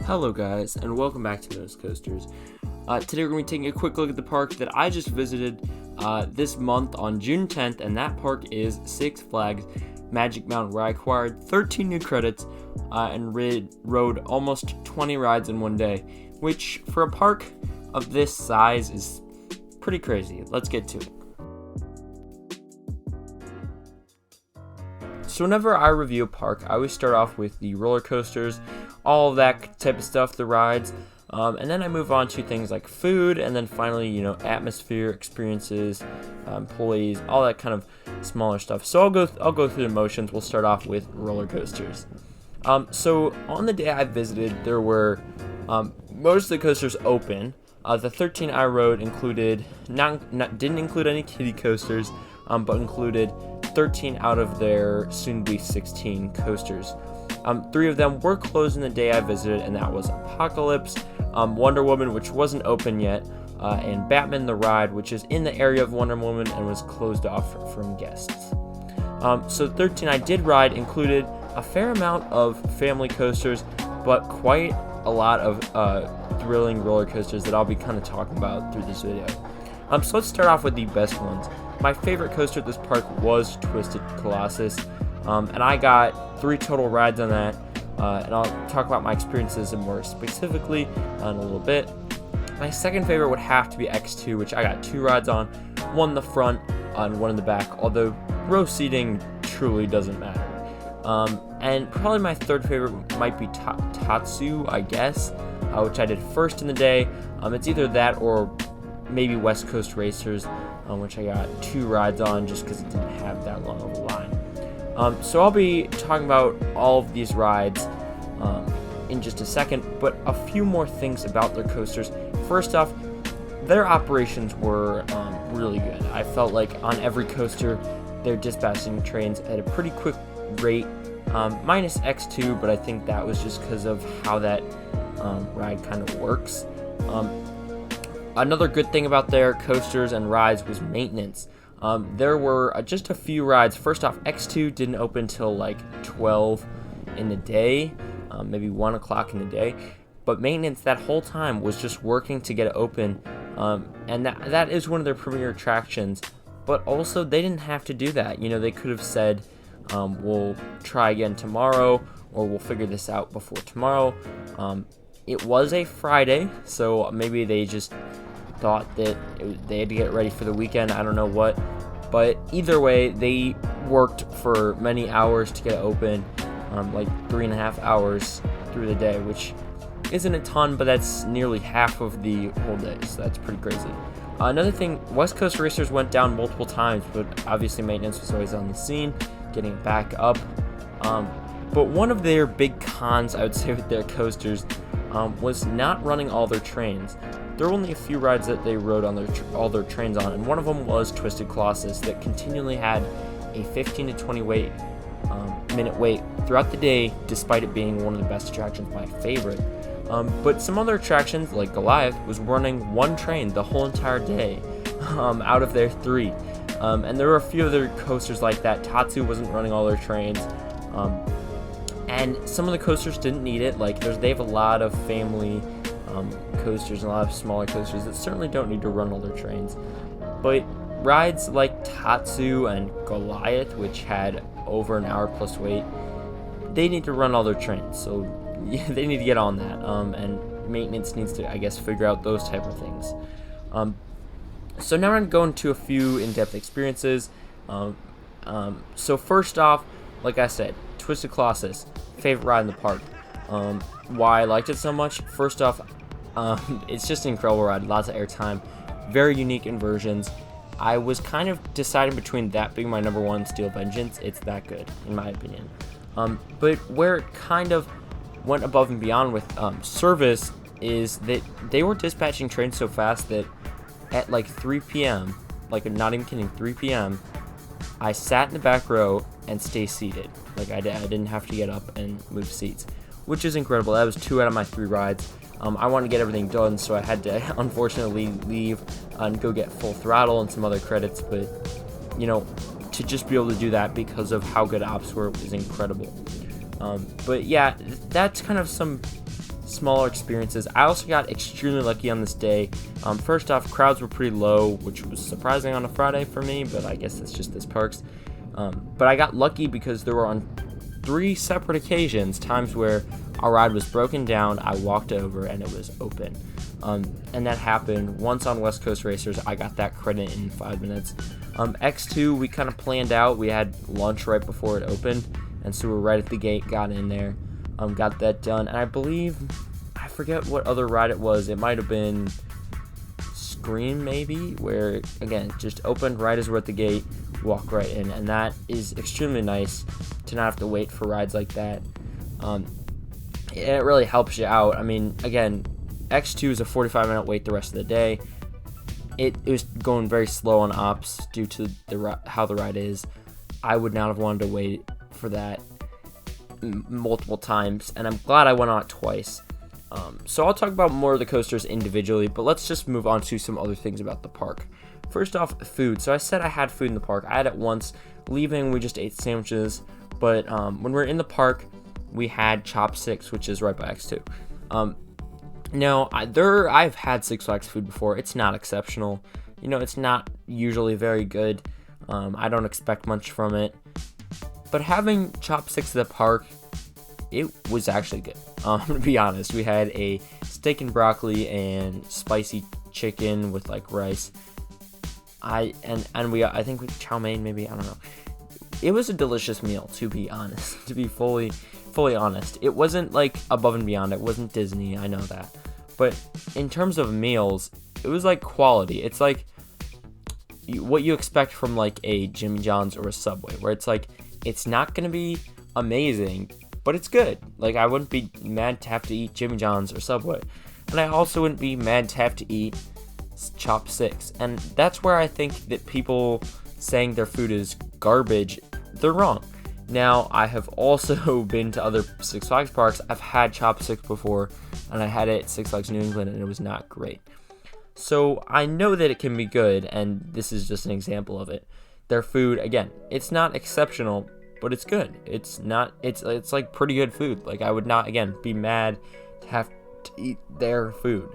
Hello guys, and welcome back to Those Coasters. Today we're going to be taking a quick look at the park that I just visited this month on June 10th, and that park is Six Flags Magic Mountain, where I acquired 13 new credits and rode almost 20 rides in one day, which for a park of this size is pretty crazy. Let's get to it. So whenever I review a park, I always start off with the roller coasters, all of that type of stuff, the rides, and then I move on to things like food, and then finally, atmosphere, experiences, employees, all that kind of smaller stuff. So I'll go through the motions. We'll start off with roller coasters. So on the day I visited, there were most of the coasters open. The 13 I rode included didn't include any kiddie coasters, but included 13 out of their soon-to-be 16 coasters. 3 of them were closed in the day I visited, and that was Apocalypse, Wonder Woman, which wasn't open yet, and Batman the Ride, which is in the area of Wonder Woman and was closed off from guests. So 13 I did ride included a fair amount of family coasters, but quite a lot of thrilling roller coasters that I'll be kind of talking about through this video. So let's start off with the best ones. My favorite coaster at this park was Twisted Colossus, and I got 3 total rides on that, and I'll talk about my experiences more specifically in a little bit. My second favorite would have to be X2, which I got 2 rides on, one in the front and one in the back, although row seating truly doesn't matter. And probably my third favorite might be Tatsu, I guess, which I did first in the day. It's either that or maybe West Coast Racers, which I got 2 rides on just because it didn't have that long of a line. So I'll be talking about all of these rides in just a second, but a few more things about their coasters. First off, their operations were really good. I felt like on every coaster, they're dispatching trains at a pretty quick rate, minus X2, but I think that was just because of how that ride kind of works. Another good thing about their coasters and rides was maintenance. There were just a few rides. First off, X2 didn't open till like 12 in the day, maybe 1 o'clock in the day. But maintenance that whole time was just working to get it open, and that is one of their premier attractions. But also, they didn't have to do that. They could have said, we'll try again tomorrow, or we'll figure this out before tomorrow. It was a Friday, so maybe they just thought that they had to get ready for the weekend. I don't know what, but either way, they worked for many hours to get it open, like 3.5 hours through the day, which isn't a ton, but that's nearly half of the whole day, so that's pretty crazy. Another thing, West Coast Racers went down multiple times, but obviously maintenance was always on the scene, getting it back up. But one of their big cons, I would say, with their coasters was not running all their trains. There were only a few rides that they rode on all their trains on, and one of them was Twisted Colossus that continually had a 15 to 20 minute wait throughout the day, despite it being one of the best attractions, my favorite. But some other attractions, like Goliath, was running one train the whole entire day out of their 3. And there were a few other coasters like that. Tatsu wasn't running all their trains. And some of the coasters didn't need it. Like they have a lot of family coasters and a lot of smaller coasters that certainly don't need to run all their trains. But rides like Tatsu and Goliath, which had over an hour plus wait, they need to run all their trains. So yeah, they need to get on that. And maintenance needs to, I guess, figure out those type of things. So now I'm going to go into a few in-depth experiences. So first off, like I said, Twisted Colossus, favorite ride in the park. Why I liked it so much? First off, it's just an incredible ride, lots of airtime, very unique inversions. I was kind of deciding between that being my number 1, Steel Vengeance. It's that good, in my opinion. But where it kind of went above and beyond with service is that they were dispatching trains so fast that at like 3 p.m., like I'm not even kidding, 3 p.m., I sat in the back row and stay seated. Like I didn't have to get up and move seats, which is incredible. That was 2 out of my 3 rides. I wanted to get everything done, so I had to unfortunately leave and go get Full Throttle and some other credits, but to just be able to do that because of how good ops were is incredible. But yeah, that's kind of some smaller experiences. I also got extremely lucky on this day. First off, crowds were pretty low, which was surprising on a Friday for me, but I guess that's just this parks. But I got lucky because there were on 3 separate occasions times where our ride was broken down, I walked over, and it was open. And that happened once on West Coast Racers. I got that credit in 5 minutes. X2, we kind of planned out. We had lunch right before it opened, and so we were right at the gate, got in there, got that done. And I forget what other ride it was. It might have been Scream, maybe, where, again, just opened right as we're at the gate, walk right in. And that is extremely nice to not have to wait for rides like that. It really helps you out. I mean, again, X2 is a 45-minute wait the rest of the day. It was going very slow on ops due to how the ride is. I would not have wanted to wait for that multiple times, and I'm glad I went on it twice. So I'll talk about more of the coasters individually, but let's just move on to some other things about the park. First off, food. So I said I had food in the park. I had it once. Leaving, we just ate sandwiches, but when we were in the park, we had chopsticks, which is right by X2. Now, I've had Six Flags food before. It's not exceptional. It's not usually very good. I don't expect much from it. But having chopsticks at the park, it was actually good. To be honest, we had a steak and broccoli and spicy chicken with like rice. I think with chow mein, maybe, I don't know. It was a delicious meal, to be honest. To be fully honest, it wasn't like above and beyond. It wasn't Disney, I know that, but in terms of meals, it was like quality. It's like what you expect from like a Jimmy John's or a Subway, where it's like it's not gonna be amazing, but it's good. Like, I wouldn't be mad to have to eat Jimmy John's or Subway, and I also wouldn't be mad to have to eat chopsticks. And that's where I think that people saying their food is garbage, they're wrong. Now, I have also been to other Six Flags parks. I've had chopsticks before, and I had it at Six Flags New England, and it was not great. So I know that it can be good, and this is just an example of it. Their food, again, it's not exceptional, but it's good. It's like pretty good food. Like, I would not, again, be mad to have to eat their food.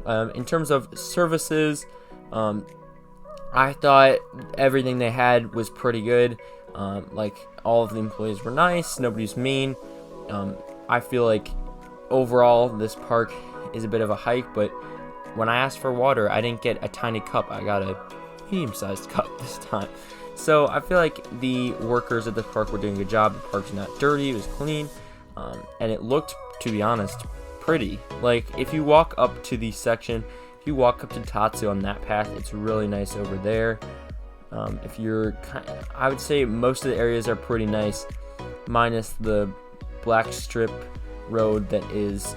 In terms of services, I thought everything they had was pretty good. Like, all of the employees were nice, nobody's mean. I feel like overall this park is a bit of a hike, but when I asked for water, I didn't get a tiny cup. I got a medium-sized cup this time. So I feel like the workers at the park were doing a good job. The park's not dirty, it was clean, and it looked, to be honest, pretty. Like, if you walk up to the section, if you walk up to Tatsu on that path, it's really nice over there. I would say most of the areas are pretty nice, minus the black strip road that is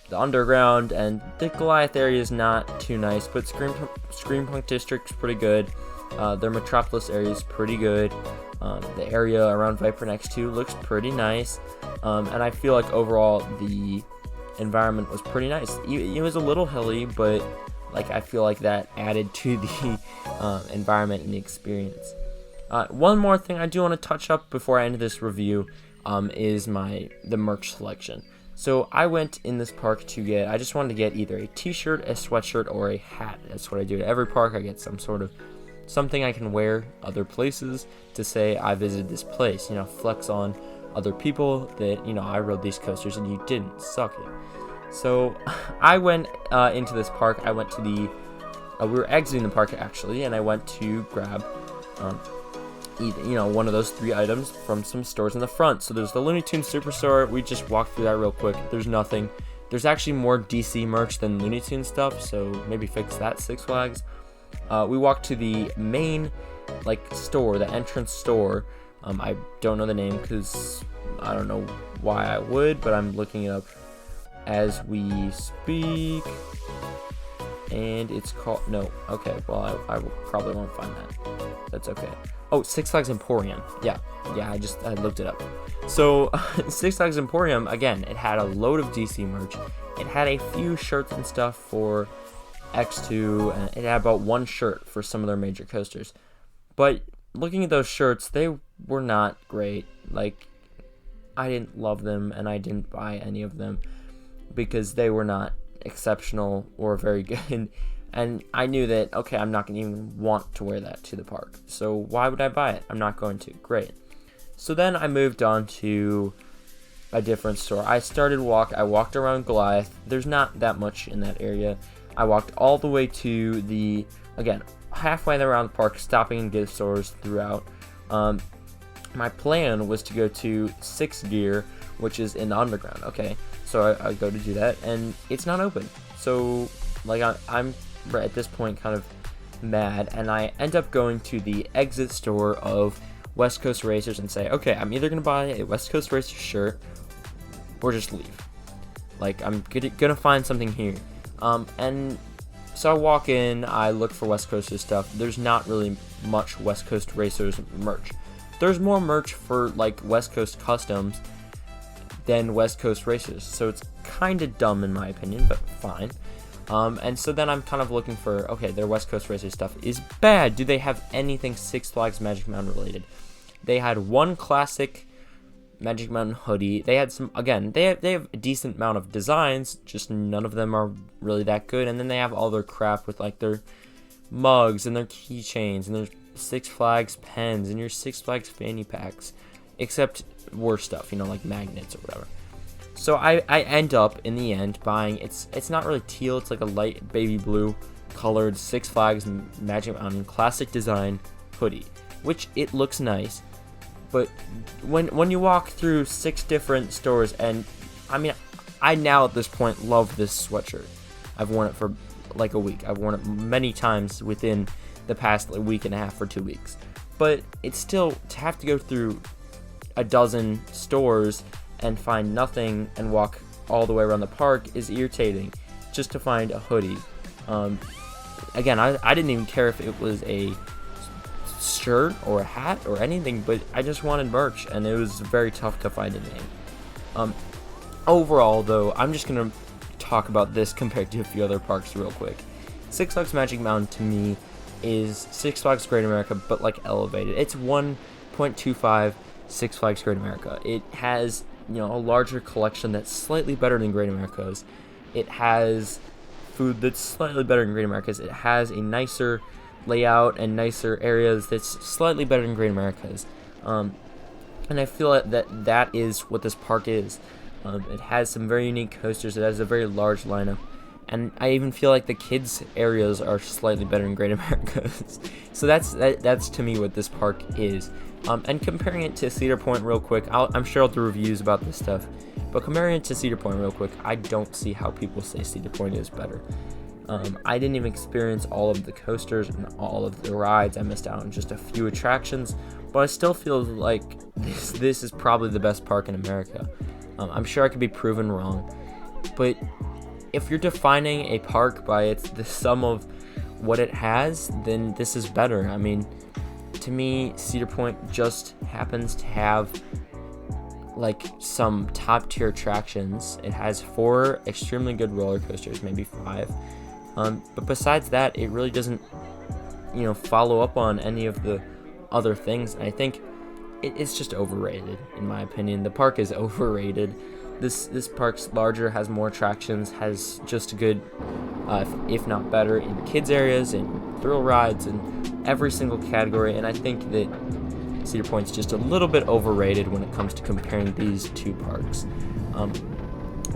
the underground, and the Goliath area is not too nice, but Screampunk District's pretty good. Their Metropolis area is pretty good. The area around Viper and X2 looks pretty nice, and I feel like overall the environment was pretty nice. It was a little hilly, but like, I feel like that added to the environment and the experience. One more thing I do want to touch up before I end this review is the merch selection. So I went in this park I just wanted to get either a t-shirt, a sweatshirt, or a hat. That's what I do at every park. I get something I can wear other places to say I visited this place. Flex on other people that, I rode these coasters and you didn't. Suck it. So I went into this park. I went to we were exiting the park actually, and I went to grab one of those 3 items from some stores in the front. So there's the Looney Tunes Superstore. We just walked through that real quick. There's nothing. There's actually more DC merch than Looney Tunes stuff, so maybe fix that, Six Flags. We walked to the main store, the entrance store. I don't know the name because I don't know why I would, but I'm looking it up as we speak, and it's called, no, okay, well, I probably won't find that. That's okay. Oh, Six Flags Emporium. Yeah, I looked it up. So, Six Flags Emporium, again, it had a load of DC merch. It had a few shirts and stuff for X2, and it had about 1 shirt for some of their major coasters. But looking at those shirts, they were not great. Like, I didn't love them, and I didn't buy any of them because they were not exceptional or very good. And I knew that, okay, I'm not going to even want to wear that to the park. So why would I buy it? I'm not going to. Great. So then I moved on to a different store. I walked around Goliath. There's not that much in that area. I walked all the way to the, again, halfway around the park, stopping in gift stores throughout. My plan was to go to SFGAm, which is in the underground. Okay, so I go to do that, and it's not open. So, like, I'm at this point kind of mad, and I end up going to the exit store of West Coast Racers and say, okay, I'm either going to buy a West Coast Racers shirt or just leave. Like, I'm gonna find something here. And so I walk in, I look for West Coasters stuff. There's not really much West Coast Racers merch. There's more merch for, like, West Coast Customs than West Coast Racers. So it's kind of dumb in my opinion, but fine. And so then I'm kind of looking for, okay, their West Coast Racers stuff is bad. Do they have anything Six Flags Magic Mountain related? They had one classic Magic Mountain hoodie. They had some, again, they have a decent amount of designs, just none of them are really that good. And then they have all their crap with, like, their mugs and their keychains and their Six Flags pens and your Six Flags fanny packs, except worse stuff, you know, like magnets or whatever. So I end up in the end buying, it's not really teal, it's like a light baby blue colored Six Flags Magic Mountain classic design hoodie, which it looks nice. But when you walk through 6 different stores, and I mean, I now at this point love this sweatshirt. I've worn it for like a week. I've worn it many times within the past week and a half or 2 weeks. But it's still, to have to go through a dozen stores and find nothing and walk all the way around the park is irritating just to find a hoodie. Again, I didn't even care if it was a shirt or a hat or anything, but I just wanted merch, and it was very tough to find anything. Overall, though, I'm just going to talk about this compared to a few other parks real quick. Six Flags Magic Mountain to me is Six Flags Great America, but like elevated. It's 1.25 Six Flags Great America. It has, you know, a larger collection that's slightly better than Great America's. It has food that's slightly better than Great America's. It has a nicer layout and nicer areas that's slightly better than Great America's. And I feel that is what this park is. It has some very unique coasters. It has a very large lineup. And I even feel like the kids' areas are slightly better than Great America's. So that's to me what this park is. And comparing it to Cedar Point real quick, I'm sure I'll do reviews about this stuff. But comparing it to Cedar Point real quick, I don't see how people say Cedar Point is better. I didn't even experience all of the coasters and all of the rides. I missed out on just a few attractions. But I still feel like this is probably the best park in America. I'm sure I could be proven wrong. But if you're defining a park by the sum of what it has, then this is better. I mean, to me, Cedar Point just happens to have like some top tier attractions. It has 4 extremely good roller coasters, maybe 5. But besides that, it really doesn't, you know, follow up on any of the other things. And I think it's just overrated, in my opinion. The park is overrated. This park's larger, has more attractions, has just good, if not better, in kids areas, in thrill rides, in every single category. And I think that Cedar Point's just a little bit overrated when it comes to comparing these two parks.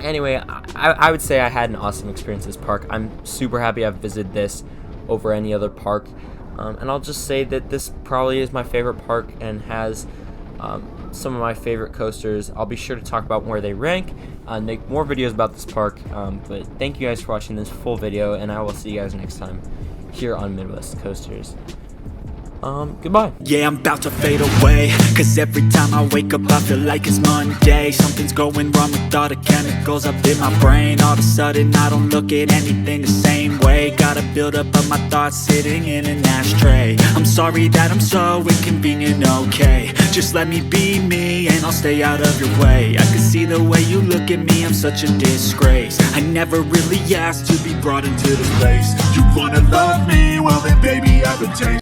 Anyway, I would say I had an awesome experience at this park. I'm super happy I've visited this over any other park. And I'll just say that this probably is my favorite park and has some of my favorite coasters. I'll be sure to talk about where they rank and make more videos about this park. But thank you guys for watching this full video, and I will see you guys next time here on Midwest Coasters. Goodbye. Yeah, I'm about to fade away, cause every time I wake up I feel like it's Monday. Something's going wrong with all the chemicals up in my brain. All of a sudden I don't look at anything the same way. Gotta build up of my thoughts sitting in an ashtray. I'm sorry that I'm so inconvenient, okay. Just let me be me and I'll stay out of your way. I can see the way you look at me, I'm such a disgrace. I never really asked to be brought into this place. You wanna love me? Well then baby, I've been taken.